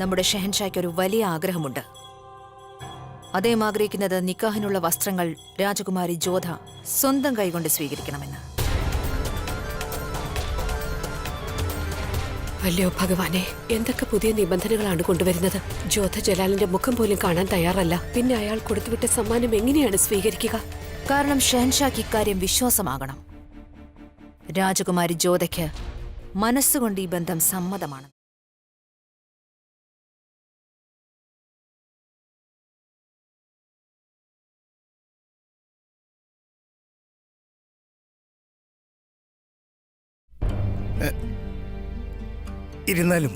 നമ്മുടെ ഷെഹൻഷായ്ക്ക് ഒരു വലിയ ആഗ്രഹമുണ്ട്. അദ്ദേഹം ആഗ്രഹിക്കുന്നത് നിക്കാഹിനുള്ള വസ്ത്രങ്ങൾ രാജകുമാരി ജോധ സ്വന്തം കൈകൊണ്ട് സ്വീകരിക്കണമെന്ന്. അല്ലയോ ഭഗവാനെ, എന്തൊക്കെ പുതിയ നിബന്ധനകളാണ് കൊണ്ടുവരുന്നത്. ജോധ ജലാലിന്റെ മുഖം പോലും കാണാൻ തയ്യാറല്ല. പിന്നെ അയാൾ കൊടുത്തുവിട്ട സമ്മാനം എങ്ങനെയാണ് സ്വീകരിക്കുക? കാരണം ഷെഹൻഷായ്ക്ക് ഇക്കാര്യം വിശ്വാസമാകണം. രാജകുമാരി ജോധയ്ക്ക് മനസ്സുകൊണ്ട് ഈ ബന്ധം സമ്മതമാണ്. ഇരുന്നാലും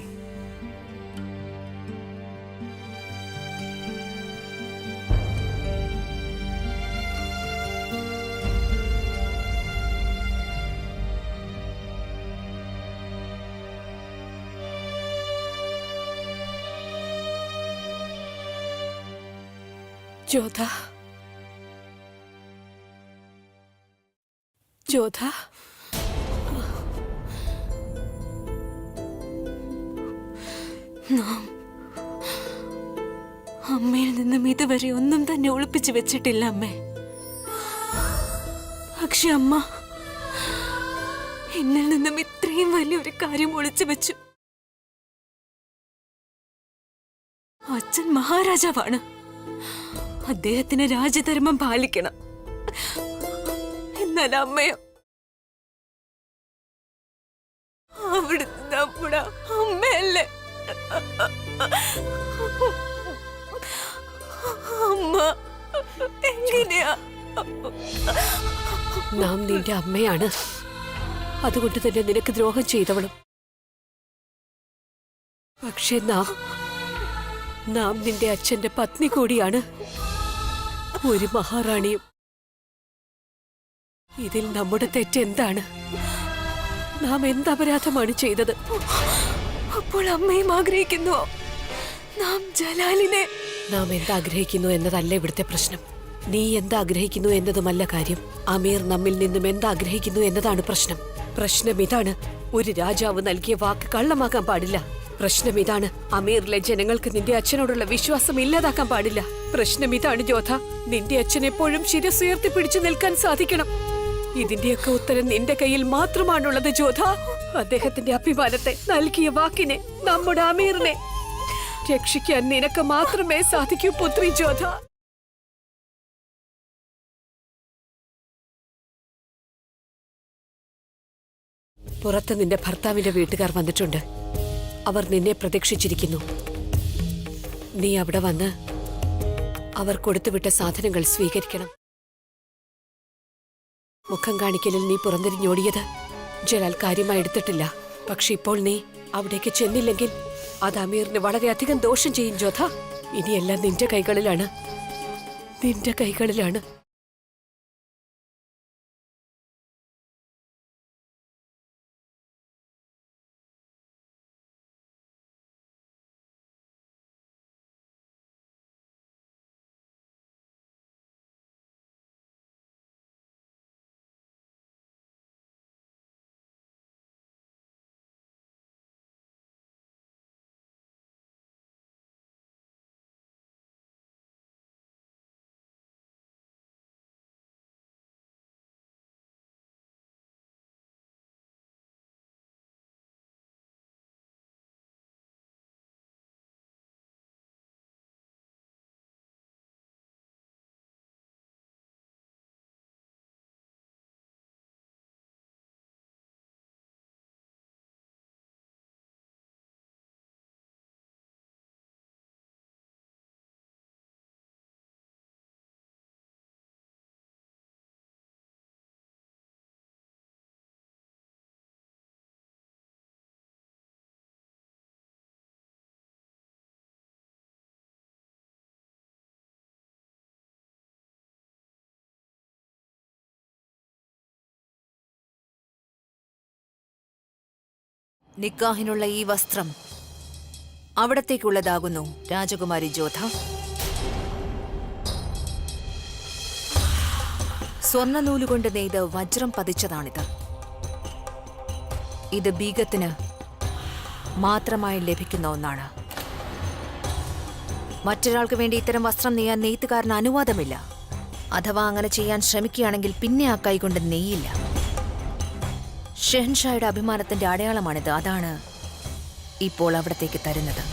ജോധ, ജോധ, നാം അമ്മയിൽ നിന്നും ഇതുവരെ ഒന്നും തന്നെ ഒളിപ്പിച്ചു വെച്ചിട്ടില്ല അമ്മേ. പക്ഷെ അമ്മ എന്നിൽ നിന്നും ഇത്രയും വലിയൊരു കാര്യം ഒളിച്ചു വെച്ചു. അച്ഛൻ മഹാരാജാവാണ്. അദ്ദേഹത്തിന് രാജധർമ്മം പാലിക്കണം. എന്നാൽ അമ്മയോ അവിടുന്ന് നമ്മുടെ അമ്മയല്ലേ. അമ്മ എങ്ങനെയാ? നാം നിന്റെ അമ്മയാണ്. അതുകൊണ്ട് തന്നെ നിനക്ക് ദ്രോഹം ചെയ്തവളും. പക്ഷെ നാം നിന്റെ അച്ഛന്റെ പത്നി കൂടിയാണ്, ഒരു മഹാറാണിയും. ഇതിൽ നമ്മുടെ തെറ്റെന്താണ്? നാം എന്തപരാധമാണ് ചെയ്തത്? അപ്പോൾ അമ്മയും ആഗ്രഹിക്കുന്നുവോ നാം ജലാലിനെ? നാം എന്താഗ്രഹിക്കുന്നു എന്നതല്ല ഇവിടുത്തെ പ്രശ്നം. നീ എന്താഗ്രഹിക്കുന്നു എന്നതുമല്ല കാര്യം. അമീർ നമ്മിൽ നിന്നും എന്താഗ്രഹിക്കുന്നു എന്നതാണ് പ്രശ്നം. പ്രശ്നം ഇതാണ്, ഒരു രാജാവ് നൽകിയ വാക്ക് കള്ളമാക്കാൻ പാടില്ല. പ്രശ്നം ഇതാണ്, അമീറിലെ ജനങ്ങൾക്ക് നിന്റെ അച്ഛനോടുള്ള വിശ്വാസം ഇല്ലാതാക്കാൻ പാടില്ല. പ്രശ്നം ഇതാണ് ജോധ, നിന്റെ അച്ഛൻ എപ്പോഴും ശിരസുയർത്തി പിടിച്ചു നിൽക്കാൻ സാധിക്കണം. ഇതിന്റെയൊക്കെ ഉത്തരം നിന്റെ കയ്യിൽ മാത്രമാണുള്ളത് ജോധ. അദ്ദേഹത്തിന്റെ അഭിമാനത്തെ, നൽകിയ വാക്കിനെ, നമ്മുടെ അമീറിനെ രക്ഷിക്കാൻ നിനക്ക് മാത്രമേ സാധിക്കൂ പുത്രി ജോധ. പുറത്ത് നിന്റെ ഭർത്താവിന്റെ വീട്ടുകാർ വന്നിട്ടുണ്ട്. അവർ നിന്നെ പ്രതീക്ഷിച്ചിരിക്കുന്നു. നീ അവിടെ വന്ന് അവർ കൊടുത്തുവിട്ട സാധനങ്ങൾ സ്വീകരിക്കണം. മുഖം കാണിക്കലിൽ നീ പുറംതിരിഞ്ഞോടിയത് ജലാൽ കാര്യമായി എടുത്തിട്ടില്ല. പക്ഷെ ഇപ്പോൾ നീ അവിടേക്ക് ചെന്നില്ലെങ്കിൽ അത് അമീറിന് വളരെയധികം ദോഷം ചെയ്യും ജോധ. ഇനിയെല്ലാം നിന്റെ കൈകളിലാണ്, നിന്റെ കൈകളിലാണ്. നിക്കാഹിനുള്ള ഈ വസ്ത്രം അവിടത്തേക്കുള്ളതാകുന്നു രാജകുമാരി ജോധ. സ്വർണ്ണനൂലുകൊണ്ട് നെയ്ത് വജ്രം പതിച്ചതാണിത്. ഇത് ബീഗത്തിന് മാത്രമായി ലഭിക്കുന്ന ഒന്നാണ്. മറ്റൊരാൾക്ക് വേണ്ടി ഇത്തരം വസ്ത്രം നെയ്യാൻ നെയ്ത്തുകാരന് അനുവാദമില്ല. അഥവാ അങ്ങനെ ചെയ്യാൻ ശ്രമിക്കുകയാണെങ്കിൽ പിന്നെ ആ കൈകൊണ്ട് നെയ്യില്ല. ഷെഹൻഷായുടെ അഭിമാനത്തിന്റെ അടയാളമാണിത്. അതാണ് ഇപ്പോൾ അവിടത്തേക്ക് തരുന്നത്.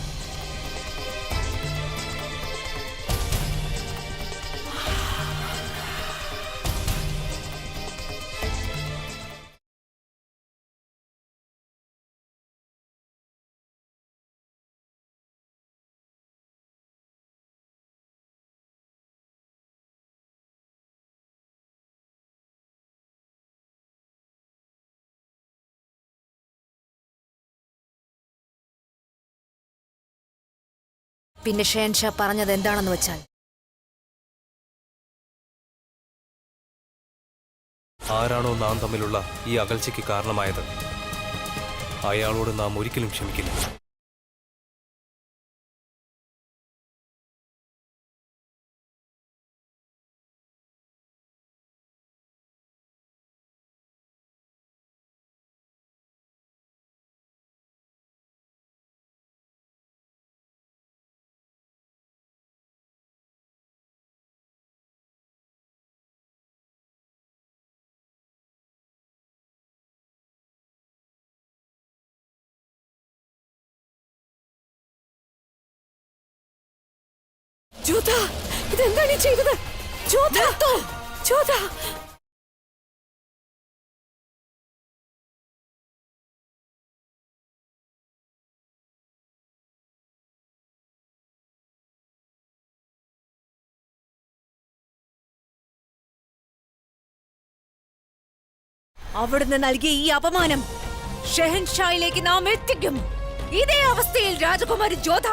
പിന്നെ ഷെഹൻഷാ പറഞ്ഞത് എന്താണെന്ന് വെച്ചാൽ, ആരാണോ നാം തമ്മിലുള്ള ഈ അകൽച്ചയ്ക്ക് കാരണമായത്, അയാളോട് നാം ഒരിക്കലും ക്ഷമിക്കില്ല. ജോധ, ഇതെന്താണ് ഈ ചെയ്തത്? ജോധ, ജോധ. അവിടുന്ന് നൽകിയ ഈ അപമാനം ഷെഹൻഷായിലേക്ക് നാം എത്തിക്കും. ഇതേ അവസ്ഥയിൽ രാജകുമാരി ജോധ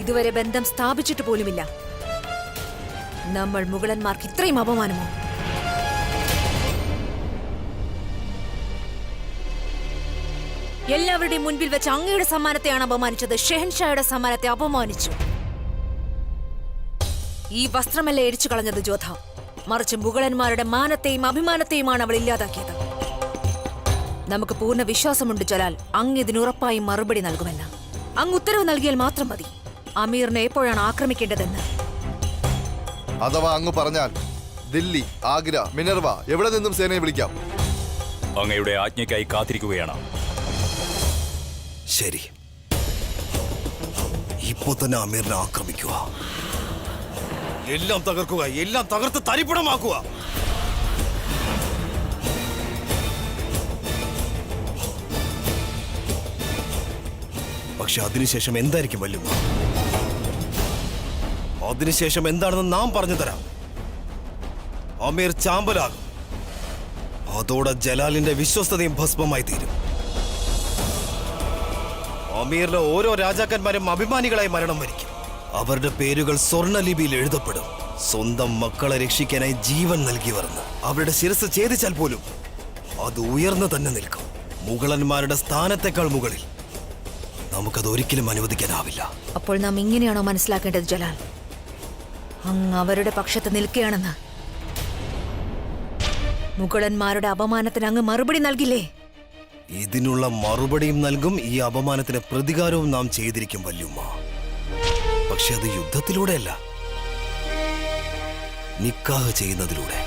ഇതുവരെ ബന്ധം സ്ഥാപിച്ചിട്ട് പോലുമില്ല. നമ്മൾ മുഗളന്മാർക്ക് ഇത്രയും അപമാനമോ? എല്ലാവരുടെയും മുൻപിൽ വെച്ച് അങ്ങയുടെ സമ്മാനത്തെയാണ് അപമാനിച്ചത്. ഷെഹൻഷായുടെ സമ്മാനത്തെ അപമാനിച്ചു. ഈ വസ്ത്രമല്ല എരിച്ചു കളഞ്ഞത് ജോധ, മറിച്ച് മുഗളന്മാരുടെ മാനത്തെയും അഭിമാനത്തെയുമാണ് അവൾ ഇല്ലാതാക്കിയത്. നമുക്ക് പൂർണ്ണ വിശ്വാസമുണ്ട് ജലാൽ, അങ്ങ് ഇതിന് ഉറപ്പായും മറുപടി നൽകുമെന്ന്. അങ്ങ് ഉത്തരവ് നൽകിയാൽ മാത്രം മതി അമീറിനെ എപ്പോഴാണ് ആക്രമിക്കേണ്ടതെന്ന്. അഥവാ അങ്ങ് പറഞ്ഞാൽ ദില്ലി, ആഗ്ര, മിനർവ എവിടെ നിന്നും സേനയെ വിളിക്കാം. അങ്ങയുടെ ആജ്ഞയ്ക്കായി കാത്തിരിക്കുകയാണ്. ശരി, ഇപ്പോ തന്നെ അമീറിനെ ആക്രമിക്കുക. എല്ലാം തകർക്കുക, എല്ലാം തകർത്ത് തരിപ്പണമാക്കുക. പക്ഷെ അതിനുശേഷം എന്തായിരിക്കും വല്ലുമ്മ? അതിനുശേഷം എന്താണെന്ന് നാം പറഞ്ഞു തരാം. അമീർ ചാമ്പലാകും. അതോടെ ജലാലിന്റെ വിശ്വസ്തതയും ഭസ്മമായി തീരും. അമീറിലെ ഓരോ രാജാക്കന്മാരും അഭിമാനികളായി മരണം വരിക്കും. അവരുടെ പേരുകൾ സ്വർണ്ണലിപിയിൽ എഴുതപ്പെടും. സ്വന്തം മക്കളെ രക്ഷിക്കാനായി ജീവൻ നൽകിയവർന്ന് അവരുടെ ശിരസ് ഛേദിച്ചാൽ പോലും അത് ഉയർന്നു തന്നെ നിൽക്കും. മുഗളന്മാരുടെ സ്ഥാനത്തെക്കാൾ മുകളിൽ നമുക്കത് ഒരിക്കലും അനുവദിക്കാനാവില്ല. അപ്പോൾ നാം ഇങ്ങനെയാണോ മനസ്സിലാക്കേണ്ടത് ജലാൽ? അങ്ങ് അവരുടെ പക്ഷത്ത് നിൽക്കുകയാണെന്ന്. മുഗളന്മാരുടെ അപമാനത്തിന് അങ്ങ് മറുപടി നൽകില്ലേ? ഇതിനുള്ള മറുപടിയും നൽകും. ഈ അപമാനത്തിന് പ്രതികാരവും നാം ചെയ്തിരിക്കും വല്യുമ്മ. പക്ഷെ അത് യുദ്ധത്തിലൂടെയല്ല, നിക്കാഹ് ചെയ്യുന്നതിലൂടെ.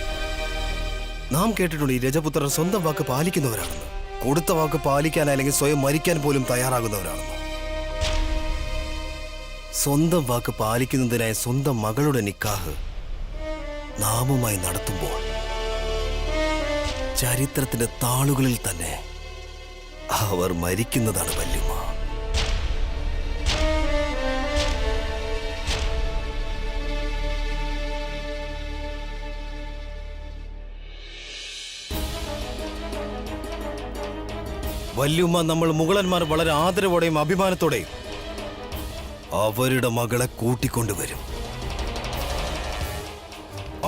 നാം കേട്ടിട്ടുണ്ട് ഈ രജപുത്രർ സ്വന്തം വാക്ക് പാലിക്കുന്നവരാണെന്ന്. കൊടുത്ത വാക്ക് പാലിക്കാൻ അല്ലെങ്കിൽ സ്വയം മരിക്കാൻ പോലും തയ്യാറാകുന്നവരാണെന്ന്. സ്വന്തം വാക്ക് പാലിക്കുന്നതിനായി സ്വന്തം മകളുടെ നിക്കാഹ് നാമുമായി നടത്തുമ്പോൾ ചരിത്രത്തിന്റെ താളുകളിൽ തന്നെ അവർ മരിക്കുന്നതാണ് വല്യുമ്മ. വല്യുമ്മ, നമ്മൾ മുഗളന്മാർ വളരെ ആദരവോടെയും അഭിമാനത്തോടെയും അവരുടെ മകളെ കൂട്ടിക്കൊണ്ടുവരും.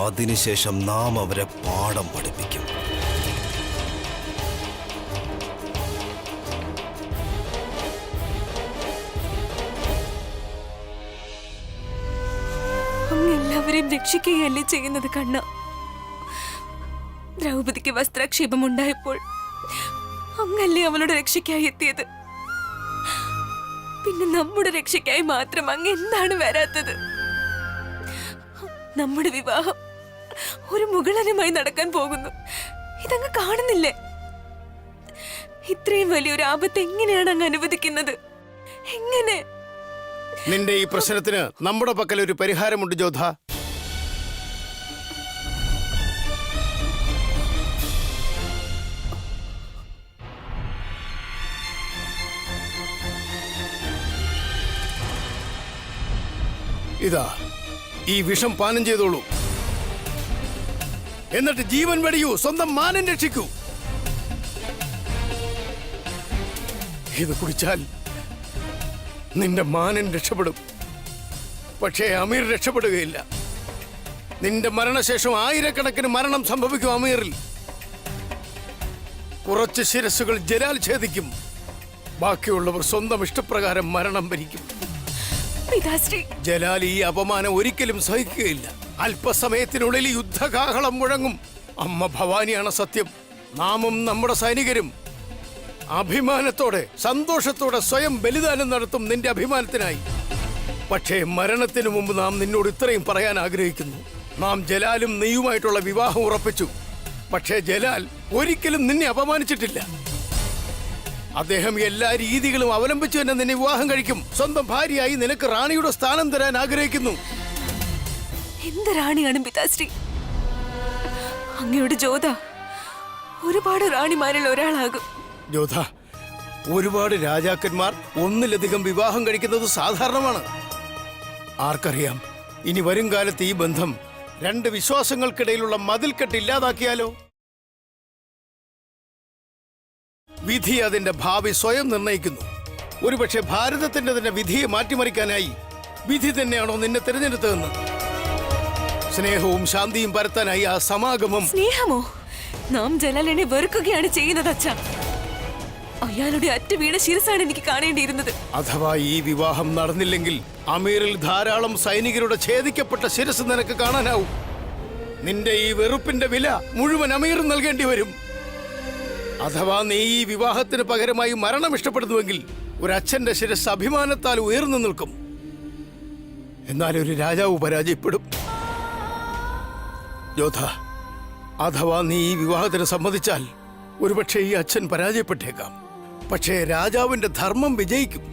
അതിനുശേഷം നാം അവരെ പാഠം പഠിപ്പിക്കും. അങ്ങ് എല്ലാവരെയും രക്ഷിക്കുകയല്ലേ ചെയ്യുന്നത് കണ്ണ. ദ്രൗപദിക്ക് വസ്ത്രാക്ഷേപം ഉണ്ടായപ്പോൾ അങ്ങല്ലേ അവളുടെ രക്ഷയ്ക്കായി എത്തിയത്. പിന്നെ നമ്മുടെ രക്ഷയ്ക്കായി മാത്രം അങ്ങ് എന്താണ് വരാത്തത്? നമ്മുടെ വിവാഹം ഒരു മുകളനുമായി നടക്കാൻ പോകുന്നു. ഇതങ്ങ് കാണുന്നില്ലേ? ഇത്രയും വലിയൊരു ആപത്ത് എങ്ങനെയാണ് അങ്ങ് അനുവദിക്കുന്നത്? എങ്ങനെ? നിന്റെ ഈ പ്രശ്നത്തിന് നമ്മുടെ പക്കൽ ഒരു പരിഹാരമുണ്ട് ജോധ. ഇതാ, ഈ വിഷം പാനം ചെയ്തോളൂ. എന്നിട്ട് ജീവൻ വെടിയൂ, സ്വന്തം മാനം രക്ഷിക്കൂ. ഇത് കുടിച്ചാൽ നിന്റെ മാനം രക്ഷപ്പെടും. പക്ഷേ അമീർ രക്ഷപ്പെടുകയില്ല. നിന്റെ മരണശേഷം ആയിരക്കണക്കിന് മരണം സംഭവിക്കും അമീറിൽ. കുറച്ച് ശിരസ്സുകൾ ജലാൽ ഛേദിക്കും. ബാക്കിയുള്ളവർ സ്വന്തം ഇഷ്ടപ്രകാരം മരണം ഭരിക്കും. പിതാശ്രീ, ജലാൽ ഈ അപമാനം ഒരിക്കലും സഹിക്കുകയില്ല. അല്പസമയത്തിനുള്ളിൽ യുദ്ധകാഹളം മുഴങ്ങും. അമ്മ ഭവാനിയാണ് സത്യം. നാമും നമ്മുടെ സൈനികരും അഭിമാനത്തോടെ സന്തോഷത്തോടെ സ്വയം ബലിദാനം നടത്തും നിന്റെ അഭിമാനത്തിനായി. പക്ഷേ മരണത്തിനു മുമ്പ് നാം നിന്നോട് ഇത്രയും പറയാൻ ആഗ്രഹിക്കുന്നു. നാം ജലാലും നീയുമായിട്ടുള്ള വിവാഹം ഉറപ്പിച്ചു. പക്ഷേ ജലാൽ ഒരിക്കലും നിന്നെ അപമാനിച്ചിട്ടില്ല. അദ്ദേഹം എല്ലാ രീതികളും അവലംബിച്ചു തന്നെ നിന്നെ വിവാഹം കഴിക്കും. സ്വന്തം ഭാര്യയായി നിനക്ക് റാണിയുടെ സ്ഥാനം തരാൻ ആഗ്രഹിക്കുന്നു. എന്ത് റാണിയാണ് പിതാശ്രീ? അങ്ങയുടെ ജോധ ഒരുപാട് റാണിമാരിൽ ഒരാളാകും. ജോധ, ഒരുപാട് രാജാക്കന്മാർ ഒന്നിലധികം വിവാഹം കഴിക്കുന്നത് സാധാരണമാണ്. ആർക്കറിയാം, ഇനി വരും കാലത്ത് ഈ ബന്ധം രണ്ട് വിശ്വാസങ്ങൾക്കിടയിലുള്ള മതിൽക്കെട്ട് ഇല്ലാതാക്കിയാലോ? വിധി അതിന്റെ ഭാവി സ്വയം നിർണയിക്കുന്നു. ഒരുപക്ഷെ ഭാരതത്തിന്റെ തന്നെ വിധിയെ മാറ്റിമറിക്കാനായി വിധി തന്നെയാണോ നിന്നെ തിരഞ്ഞെടുത്തതെന്ന്? സ്നേഹവും ശാന്തിയും പരത്താനായി ആ സമാഗമം. സ്നേഹമോ? നാം ജലാലിനെ വെറുക്കുകയാണ് ചെയ്യുന്നത് അച്ഛാ. അയാളുടെ അറ്റ വീണ ശിരസാണ് എനിക്ക് കാണേണ്ടിയിരുന്നത്. അഥവാ ഈ വിവാഹം നടന്നില്ലെങ്കിൽ അമീറിൽ ധാരാളം സൈനികരുടെ ഛേദിക്കപ്പെട്ട ശിരസ് നിനക്ക് കാണാനാവും. നിന്റെ ഈ വെറുപ്പിന്റെ വില മുഴുവൻ അമീറും നൽകേണ്ടി വരും. അഥവാ നീ ഈ വിവാഹത്തിന് പകരമായി മരണം ഇഷ്ടപ്പെടുന്നുവെങ്കിൽ ഒരു അച്ഛന്റെ ശിരസ് അഭിമാനത്താൽ ഉയർന്നു നിൽക്കും. എന്നാൽ ഒരു രാജാവ് പരാജയപ്പെടും. യോധ, അഥവാ നീ ഈ വിവാഹത്തിന് സമ്മതിച്ചാൽ ഒരുപക്ഷെ ഈ അച്ഛൻ പരാജയപ്പെട്ടേക്കാം. പക്ഷേ രാജാവിന്റെ ധർമ്മം വിജയിക്കും.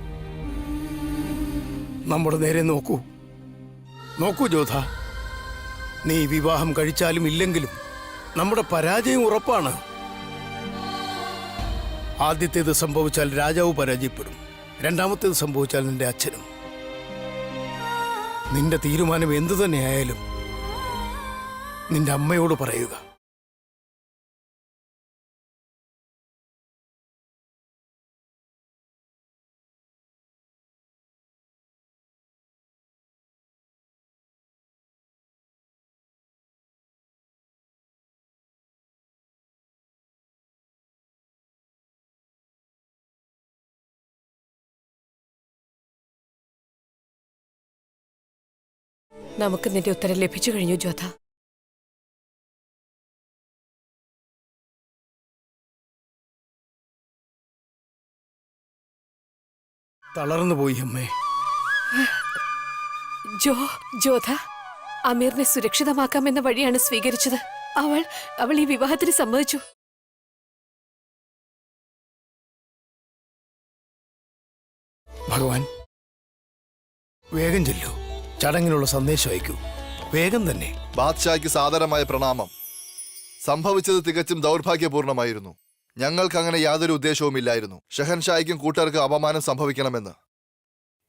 നമ്മുടെ നേരെ നോക്കൂ. നോക്കൂ ജോധ, നീ വിവാഹം കഴിച്ചാലും ഇല്ലെങ്കിലും നമ്മുടെ പരാജയം ഉറപ്പാണ്. ആദ്യത്തേത് സംഭവിച്ചാൽ രാജാവ് പരാജയപ്പെടും. രണ്ടാമത്തേത് സംഭവിച്ചാൽ നിന്റെ അച്ഛനും. നിന്റെ തീരുമാനം എന്തു തന്നെയായാലും നിന്റെ അമ്മയോട് പറയുക. നമുക്ക് നിന്റെ ഉത്തരം ലഭിച്ചു കഴിഞ്ഞു ജോധ. തളർന്നുപോയി അമ്മേ. ജോധ അമീറിനെ സുരക്ഷിതമാക്കാമെന്ന വഴിയാണ് സ്വീകരിച്ചത്. അവൾ ഈ വിവാഹത്തിന് സമ്മതിച്ചു. ഭഗവാൻ, വേഗം ചെല്ലൂ. ചടങ്ങിനുള്ള സന്ദേശം അയക്കൂ. വേഗം തന്നെ. ബാദ്ഷായ്ക്ക് സാദരമായ പ്രണാമം. സംഭവിച്ചത് തികച്ചും ദൗർഭാഗ്യപൂർണമായിരുന്നു. ഞങ്ങൾക്ക് അങ്ങനെ യാതൊരു ഉദ്ദേശവുമില്ലായിരുന്നു. ഷഹൻഷായ്ക്കും കൂട്ടർക്കും അപമാനം സംഭവിക്കണമെന്ന്.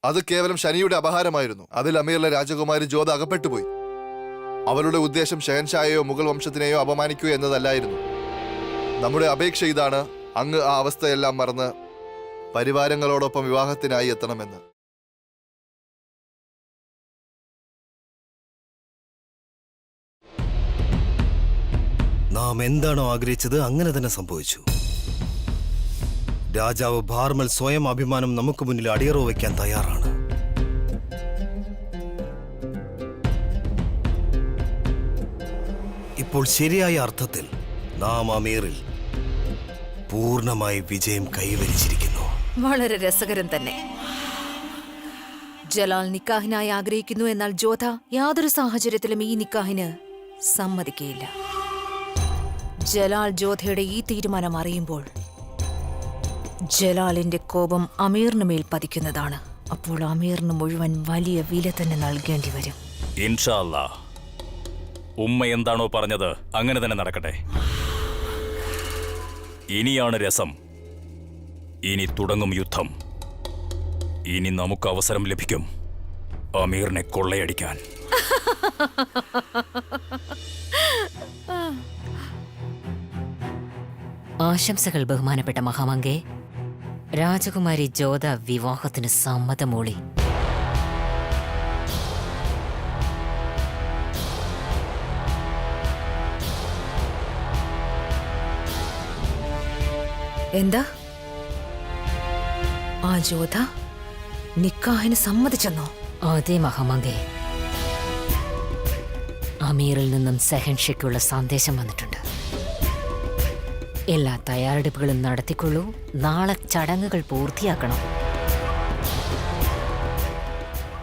അത് കേവലം ശനിയുടെ അപഹാരമായിരുന്നു. അതിൽ അമീറിലെ രാജകുമാരി ജോധ അകപ്പെട്ടുപോയി. അവരുടെ ഉദ്ദേശം ഷഹൻഷായെയോ മുഗൾ വംശത്തിനെയോ അപമാനിക്കുക എന്നതല്ലായിരുന്നു. നമ്മുടെ അപേക്ഷ ഇതാണ്: അങ്ങ് ആ അവസ്ഥയെല്ലാം മറന്ന് പരിവാരങ്ങളോടൊപ്പം വിവാഹത്തിനായി എത്തണമെന്ന്. നാം എന്താണോ ആഗ്രഹിച്ചത് അങ്ങനെ തന്നെ സംഭവിച്ചു. രാജാവ് ഭാർമൽ സ്വയം അഭിമാനം നമുക്ക് മുന്നിൽ അടിയറവ് വയ്ക്കാൻ തയ്യാറാണ്. ഇപ്പോൾ ശരിയായ അർത്ഥത്തിൽ നാം അമീറിൽ പൂർണ്ണമായി വിജയം കൈവരിച്ചിരിക്കുന്നു. വളരെ രസകരം തന്നെ. ജലാൽ നിക്കാഹിനായി ആഗ്രഹിക്കുന്നു, എന്നാൽ ജോധ യാതൊരു സാഹചര്യത്തിലും ഈ നിക്കാഹിന് സമ്മതിക്കുകയില്ല. ജലാൽ ജോധയുടെ ഈ തീരുമാനം അറിയുമ്പോൾ ജലാലിന്റെ കോപം അമീറിന് മേൽ പതിക്കുന്നതാണ്. അപ്പോൾ അമീറിന് മുഴുവൻ വലിയ വില തന്നെ നൽകേണ്ടി വരും. ഇൻഷാ അല്ലാ, ഉമ്മ എന്താണോ പറഞ്ഞത് അങ്ങനെ തന്നെ നടക്കട്ടെ. ഇനിയാണ് രസം. ഇനി തുടങ്ങും യുദ്ധം. ഇനി നമുക്ക് അവസരം ലഭിക്കും അമീറിനെ കൊള്ളയടിക്കാൻ. ആശംസകൾ ബഹുമാനപ്പെട്ട മഹാമംഗേ. രാജകുമാരി ജോധ വിവാഹത്തിന് സമ്മതമൂളി. എന്താ ആ ജോധ നിക്കാഹിന് സമ്മതിച്ചെന്നോ? അതെ മഹാമംഗേ. അമീറിൽ നിന്നും സെഹൻഷയ്ക്കുള്ള സന്ദേശം വന്നിട്ടുണ്ട്. എല്ലാ തയ്യാറെടുപ്പുകളും നടത്തിക്കൊള്ളൂ. നാളെ ചടങ്ങുകൾ പൂർത്തിയാക്കണം.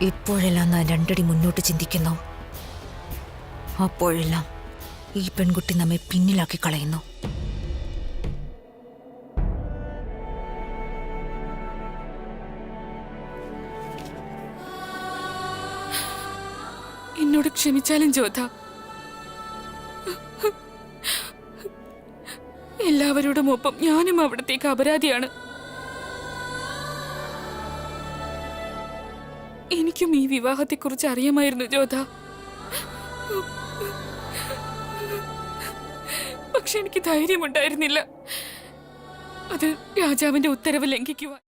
ഇപ്പോഴെല്ലാം ഞാൻ രണ്ടടി മുന്നോട്ട് ചിന്തിക്കുന്നു. അപ്പോഴെല്ലാം ഈ പെൺകുട്ടി നമ്മെ പിന്നിലാക്കി കളയുന്നു. എന്നോട് ക്ഷമിച്ചാലും ജോധ. എല്ലാവരോടും ഒപ്പം ഞാനും അവിടത്തേക്ക് അപരാധിയാണ്. എനിക്കും ഈ വിവാഹത്തെക്കുറിച്ച് അറിയാമായിരുന്നു ജോധ. പക്ഷെ എനിക്ക് ധൈര്യമുണ്ടായിരുന്നില്ല അത് രാജാവിന്റെ ഉത്തരവ് ലംഘിക്കുവാൻ.